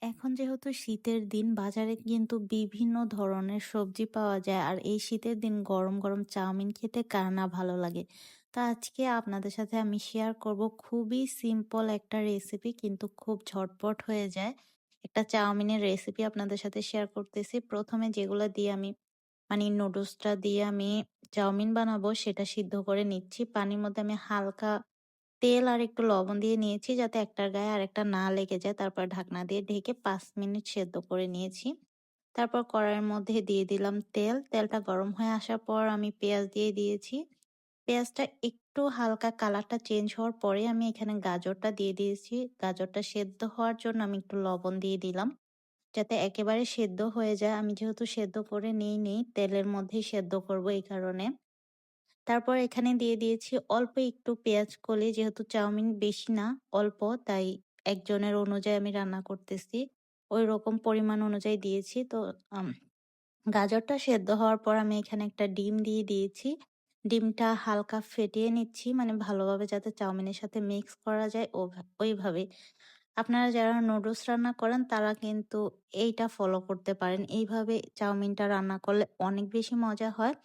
এখন যেহেতু শীতের দিন বাজারে কিন্তু বিভিন্ন ধরনের সবজি পাওয়া যায় আর এই শীতের দিন গরম গরম চাউমিন খেতে কার না ভালো লাগে। তা আজকে আপনাদের সাথে আমি শেয়ার করব খুবই সিম্পল একটা রেসিপি কিন্তু খুব ঝটপট হয়ে যায়। একটা চাউমিনের রেসিপি আপনাদের সাথে শেয়ার করতেছি। প্রথমে যেগুলো দিয়ে আমি মানে নুডলসটা দিয়ে আমি চাউমিন বানাবো সেটা সিদ্ধ করে নিচ্ছি। পানির মধ্যে আমি হালকা তেল আর একটু লবণ দিয়ে নিয়েছি যাতে একটার গায়ে আরেকটা না লেগে যায়। তারপর ঢাকনা দিয়ে ঢেকে ৫ মিনিট সেদ্ধ করে নিয়েছি। তারপর কড়াইয়ের মধ্যে দিয়ে দিলাম তেল। তেলটা গরম হয়ে আসার পর আমি পেঁয়াজ দিয়ে দিয়েছি। পেঁয়াজটা একটু হালকা কালারটা চেঞ্জ হওয়ার পরে আমি এখানে গাজরটা দিয়ে দিয়েছি। গাজরটা সেদ্ধ হওয়ার জন্য আমি একটু লবণ দিয়ে দিলাম। যাতে একেবারে সেদ্ধ হয়ে যায়। আমি যেহেতু সেদ্ধ করে নিইনি, তেলের মধ্যেই সেদ্ধ করব এই কারণে। তারপর এখানে দিয়ে দিয়েছি অল্প একটু পেঁয়াজ কলি, যেহেতু চাউমিন বেশি না অল্প, তাই একজনের অনুযায়ী আমি রান্না করতেছি। ওই রকম পরিমাণ অনুযায়ী দিয়েছি। তো আম, গাজরটা সেদ্ধ হওয়ার পর আমি এখানে একটা ডিম দিয়ে দিয়েছি। ডিমটা হালকা ফেটিয়ে নিচ্ছি, মানে ভালোভাবে যাতে চাউমিনের সাথে মিক্স করা যায় ওইভাবে। আপনারা যারা নুডলস রান্না করেন তারা কিন্তু এইটা ফলো করতে পারেন। এইভাবে চাউমিনটা রান্না করলে অনেক বেশি মজা হয়।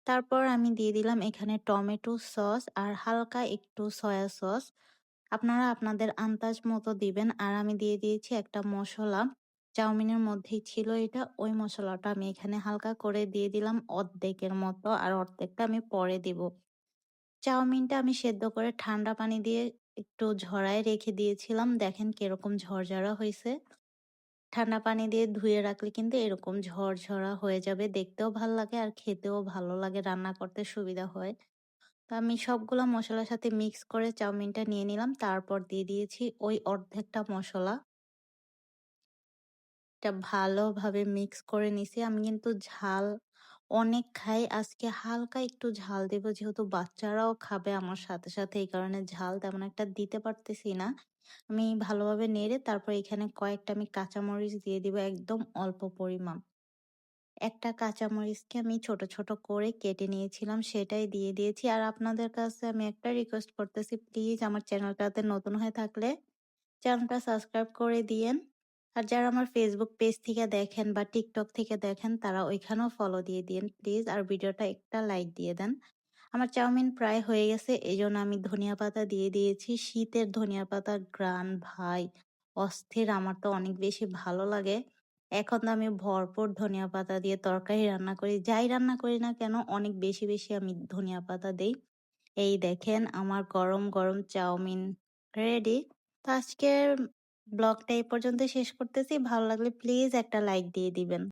তারপর আমি দিয়ে দিলাম এখানে টমেটো সস আর হালকা একটু সয়া সস। আপনারা আপনাদের আন্দাজ মতো দিবেন। আর আমি দিয়ে দিয়েছি একটা মসলা। চাউমিনের মধ্যেই ছিল এটা। ওই মসলাটা আমি এখানে হালকা করে দিয়ে দিলাম অর্ধেকের মতো, আর অর্ধেকটা আমি পরে দিব। চাউমিনটা আমি সেদ্ধ করে ঠান্ডা পানি দিয়ে একটু ঝরায় রেখে দিয়েছিলাম। দেখেন কিরকম ঝরঝরা হইছে। ঠান্ডা পানি দিয়ে ধুয়ে রাখলে কিন্তু এরকম ঝরঝরা হয়ে যাবে। দেখতেও ভাল লাগে আর খেতেও ভালো লাগে, রান্না করতে সুবিধা হয়। তো আমি সবগুলা মসলার সাথে মিক্স করে চাউমিনটা নিয়ে নিলাম। তারপর দিয়ে দিয়েছি ওই অর্ধেকটা মসলা। এটা ভালোভাবে মিক্স করে নিছি। আমি কিন্তু ঝাল অনেক খাই। আজকে হালকা একটু ঝাল দেব যেহেতু বাচ্চারাও খাবে আমার সাথে, সাথে। এই কারণে ঝাল তেমন একটা দিতে পারতেছি না। আমি ভালোভাবে নেড়ে তারপর এখানে কয়েকটা আমি কাঁচামরিচ দিয়ে দিব একদম অল্প পরিমাণ। একটা কাঁচামরিচকে আমি ছোট, ছোট করে কেটে নিয়েছিলাম সেটাই দিয়ে দিয়েছি। আর আপনাদের কাছে আমি একটা রিকোয়েস্ট করতেছি, প্লিজ আমার চ্যানেলটাতে নতুন হয়ে থাকলে চ্যানেলটা সাবস্ক্রাইব করে দিয়েন। আর যারা আমার ফেসবুক পেজ থেকে দেখেন বা টিকটক থেকে দেখেন তারা ওইখানেও ফলো দিয়ে দিন প্লিজ। আর ভিডিওটা একটা লাইক দিয়ে দেন। আমার চাউমিন প্রায় হয়ে গেছে, এজন্য আমি ধনিয়া পাতা দিয়ে দিয়েছি। শীতের ধনিয়া পাতার ঘ্রাণ ভাই অস্থির, আমার তো অনেক বেশি ভালো লাগে। এখন তো আমি ভরপুর ধনিয়া পাতা দিয়ে তরকারি রান্না করি, যাই রান্না করি না কেন অনেক বেশি বেশি আমি ধনিয়া পাতা দেই। এই দেখেন আমার গরম গরম চাউমিন রেডি। তো আজকের ব্লগটা এই পর্যন্ত শেষ করতেছি। ভালো লাগলে প্লিজ একটা লাইক দিয়ে দিবেন।